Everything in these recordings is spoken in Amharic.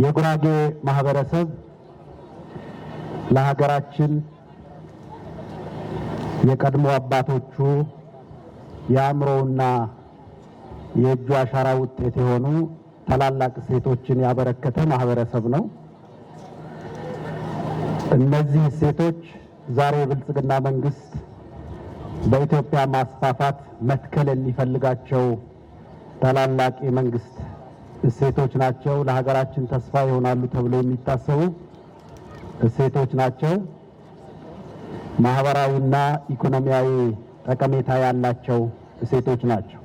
የጉራጌ ማህበረሰብ ለሀገራችን የቀድሞ አባቶቹ የአእምሮና የእጁ አሻራ ውጤት የሆኑ ታላላቅ ሴቶችን ያበረከተ ማህበረሰብ ነው። እነዚህ ሴቶች ዛሬ የብልጽግና መንግስት በኢትዮጵያ ማስፋፋት መትከል የሚፈልጋቸው ታላላቅ የመንግስት እሴቶች ናቸው። ለሀገራችን ተስፋ ይሆናሉ ተብሎ የሚታሰቡ እሴቶች ናቸው። ማህበራዊና ኢኮኖሚያዊ ጠቀሜታ ያላቸው እሴቶች ናቸው።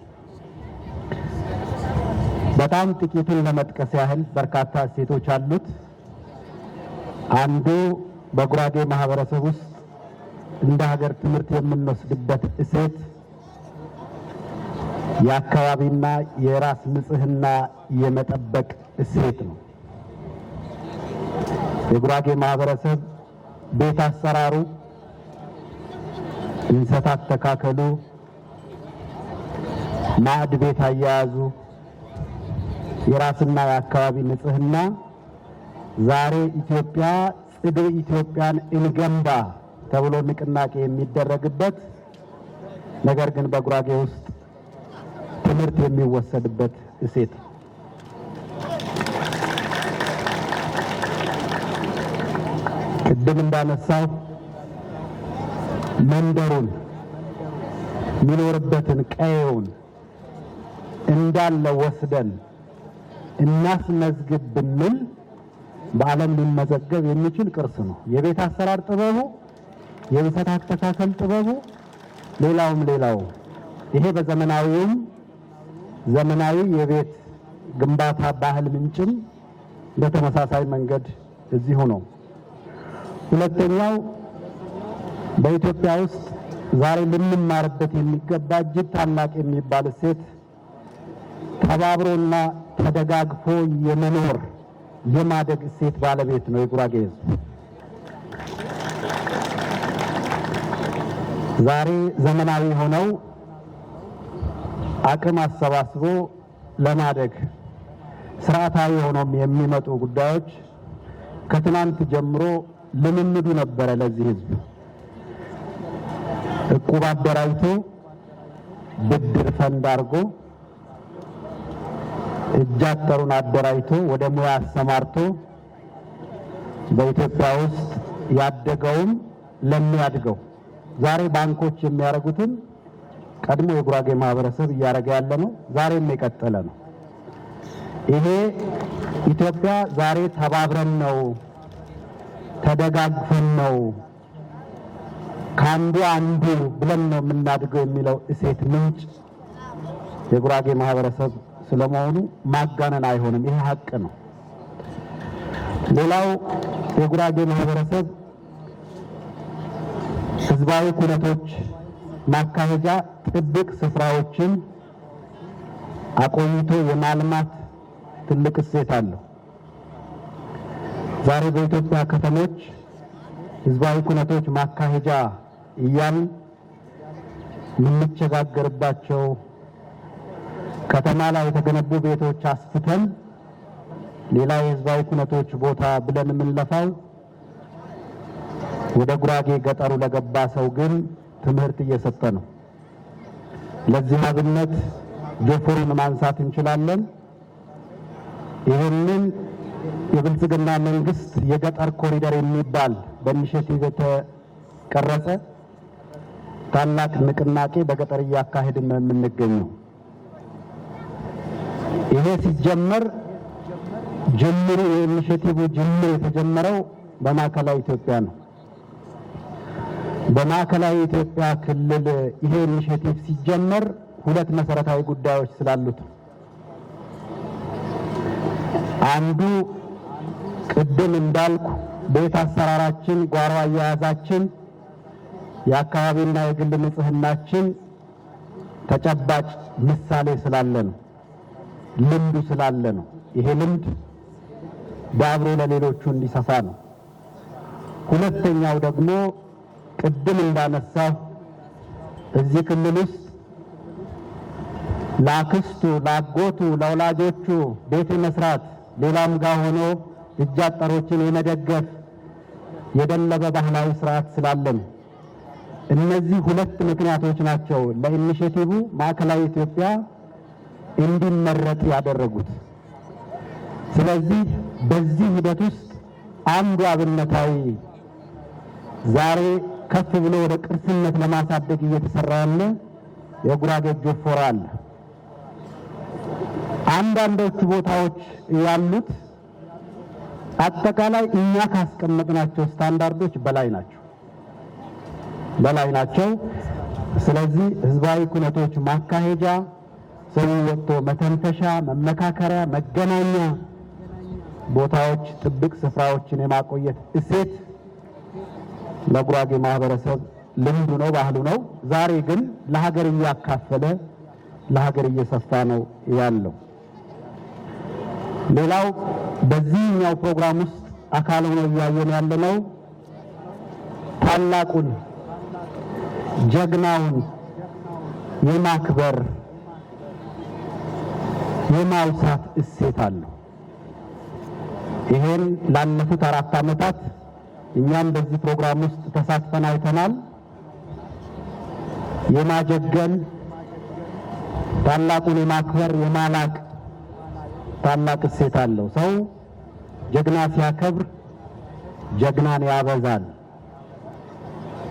በጣም ጥቂቱን ለመጥቀስ ያህል በርካታ እሴቶች አሉት። አንዱ በጉራጌ ማህበረሰብ ውስጥ እንደ ሀገር ትምህርት የምንወስድበት እሴት የአካባቢና የራስ ንጽህና የመጠበቅ እሴት ነው። የጉራጌ ማህበረሰብ ቤት አሰራሩ፣ እንስሳት አተካከሉ፣ ማዕድ ቤት አያያዙ፣ የራስና የአካባቢ ንጽህና ዛሬ ኢትዮጵያ ጽዱ ኢትዮጵያን እንገንባ ተብሎ ንቅናቄ የሚደረግበት ነገር ግን በጉራጌ ውስጥ ትምህርት የሚወሰድበት እሴት። ቅድም እንዳነሳው መንደሩን የሚኖርበትን ቀየውን እንዳለ ወስደን እናስመዝግብ ብንል በዓለም ሊመዘገብ የሚችል ቅርስ ነው። የቤት አሰራር ጥበቡ፣ የእንስሳት አተካከል ጥበቡ፣ ሌላው ይሄ በዘመናዊውም ዘመናዊ የቤት ግንባታ ባህል ምንጭም በተመሳሳይ መንገድ እዚሁ ነው። ሁለተኛው በኢትዮጵያ ውስጥ ዛሬ ልንማርበት የሚገባ እጅግ ታላቅ የሚባል እሴት ተባብሮና ተደጋግፎ የመኖር የማደግ እሴት ባለቤት ነው የጉራጌ ሕዝብ። ዛሬ ዘመናዊ ሆነው አቅም አሰባስቦ ለማደግ ስርዓታዊ ሆነው የሚመጡ ጉዳዮች ከትናንት ጀምሮ ልምምዱ ነበረ። ለዚህ ሕዝብ እቁብ አደራጅቶ ብድር ፈንድ አድርጎ እጃተሩን አደራጅቶ ወደ ሙያ አሰማርቶ በኢትዮጵያ ውስጥ ያደገውም ለሚያድገው ዛሬ ባንኮች የሚያደርጉትን ቀድሞ የጉራጌ ማህበረሰብ እያደረገ ያለ ነው። ዛሬም የቀጠለ ነው። ይሄ ኢትዮጵያ ዛሬ ተባብረን ነው፣ ተደጋግፈን ነው፣ ከአንዱ አንዱ ብለን ነው የምናድገው የሚለው እሴት ምንጭ የጉራጌ ማህበረሰብ ስለመሆኑ ማጋነን አይሆንም። ይሄ ሀቅ ነው። ሌላው የጉራጌ ማህበረሰብ ህዝባዊ ኩነቶች ማካሄጃ ጥብቅ ስፍራዎችን አቆይቶ የማልማት ትልቅ እሴት አለው። ዛሬ በኢትዮጵያ ከተሞች ህዝባዊ ኩነቶች ማካሄጃ እያልን የምንቸጋገርባቸው ከተማ ላይ የተገነቡ ቤቶች አስፍተን ሌላ የህዝባዊ ኩነቶች ቦታ ብለን የምንለፋው ወደ ጉራጌ ገጠሩ ለገባ ሰው ግን ትምህርት እየሰጠ ነው። ለዚህ አብነት ጆፎርን ማንሳት እንችላለን። ይህንን የብልጽግና መንግስት የገጠር ኮሪደር የሚባል በኢኒሼቲቭ የተቀረጸ ታላቅ ንቅናቄ በገጠር እያካሄድን ነው የምንገኘው። ይሄ ሲጀመር ጅምሩ የኢኒሼቲቭ ጅምር የተጀመረው በማዕከላዊ ኢትዮጵያ ነው። በማዕከላዊ ኢትዮጵያ ክልል ይሄ ኢኒሼቲቭ ሲጀመር ሁለት መሰረታዊ ጉዳዮች ስላሉት፣ አንዱ ቅድም እንዳልኩ ቤት አሰራራችን፣ ጓሮ አያያዛችን፣ የአካባቢና የግል ንጽህናችን ተጨባጭ ምሳሌ ስላለ ነው፣ ልምዱ ስላለ ነው። ይሄ ልምድ ዳብሮ ለሌሎቹ እንዲሰፋ ነው። ሁለተኛው ደግሞ ቅድም እንዳነሳው እዚህ ክልል ውስጥ ለአክስቱ፣ ለአጎቱ፣ ለወላጆቹ ቤት መስራት ሌላም ጋር ሆኖ እጅ አጠሮችን የመደገፍ የደለበ ባህላዊ ስርዓት ስላለን እነዚህ ሁለት ምክንያቶች ናቸው ለኢኒሼቲቭ ማዕከላዊ ኢትዮጵያ እንዲመረጥ ያደረጉት። ስለዚህ በዚህ ሂደት ውስጥ አንዱ አብነታዊ ዛሬ ከፍ ብሎ ወደ ቅርስነት ለማሳደግ እየተሰራ ያለ የጉራጌ ጆፎራ አለ። አንዳንዶቹ ቦታዎች ያሉት አጠቃላይ እኛ ካስቀመጥናቸው ስታንዳርዶች በላይ ናቸው። ስለዚህ ህዝባዊ ኩነቶች ማካሄጃ፣ ሰው ወጥቶ መተንፈሻ፣ መመካከሪያ፣ መገናኛ ቦታዎች፣ ጥብቅ ስፍራዎችን የማቆየት እሴት ለጉራጌ ማህበረሰብ ልምዱ ነው፣ ባህሉ ነው። ዛሬ ግን ለሀገር እያካፈለ ለሀገር እየሰፋ ነው ያለው። ሌላው በዚህኛው ፕሮግራም ውስጥ አካል ሆኖ እያየን ያለነው ታላቁን ጀግናውን የማክበር የማውሳት እሴት አለው። ይሄን ላለፉት 4 ዓመታት እኛም በዚህ ፕሮግራም ውስጥ ተሳትፈን አይተናል። የማጀገን ታላቁን የማክበር የማላቅ ታላቅ እሴት አለው። ሰው ጀግና ሲያከብር ጀግናን ያበዛል።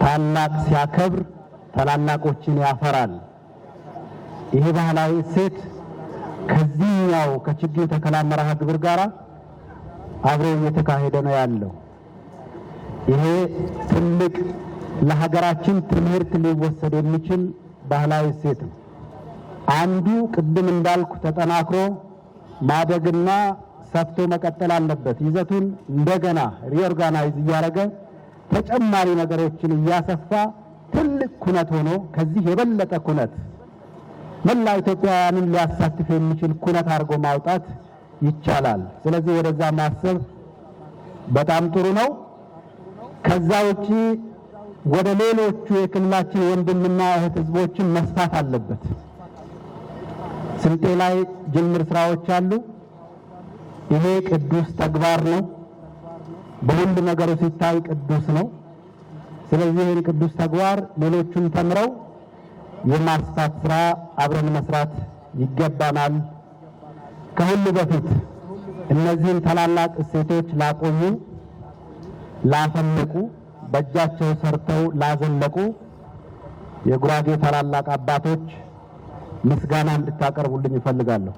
ታላቅ ሲያከብር ታላላቆችን ያፈራል። ይሄ ባህላዊ እሴት ከዚህኛው ከችግኝ ተከላ መርሃ ግብር ጋር አብሮ እየተካሄደ ነው ያለው። ይሄ ትልቅ ለሀገራችን ትምህርት ሊወሰድ የሚችል ባህላዊ እሴት ነው። አንዱ ቅድም እንዳልኩ ተጠናክሮ ማደግና ሰፍቶ መቀጠል አለበት። ይዘቱን እንደገና ሪኦርጋናይዝ እያደረገ ተጨማሪ ነገሮችን እያሰፋ ትልቅ ኩነት ሆኖ ከዚህ የበለጠ ኩነት መላ ኢትዮጵያውያንን ሊያሳትፍ የሚችል ኩነት አድርጎ ማውጣት ይቻላል። ስለዚህ ወደዛ ማሰብ በጣም ጥሩ ነው። ከዛ ውጪ ወደ ሌሎቹ የክልላችን ወንድምና እህት ህዝቦችን መስፋት አለበት። ስልጤ ላይ ጅምር ስራዎች አሉ። ይሄ ቅዱስ ተግባር ነው። በሁሉ ነገሩ ሲታይ ቅዱስ ነው። ስለዚህ ይህን ቅዱስ ተግባር ሌሎቹን ተምረው የማስፋት ስራ አብረን መስራት ይገባናል። ከሁሉ በፊት እነዚህን ታላላቅ እሴቶች ላቆዩ፣ ላፈለቁ፣ በእጃቸው ሰርተው ላዘለቁ የጉራጌ ታላላቅ አባቶች ምስጋና እንድታቀርቡልኝ ይፈልጋለሁ።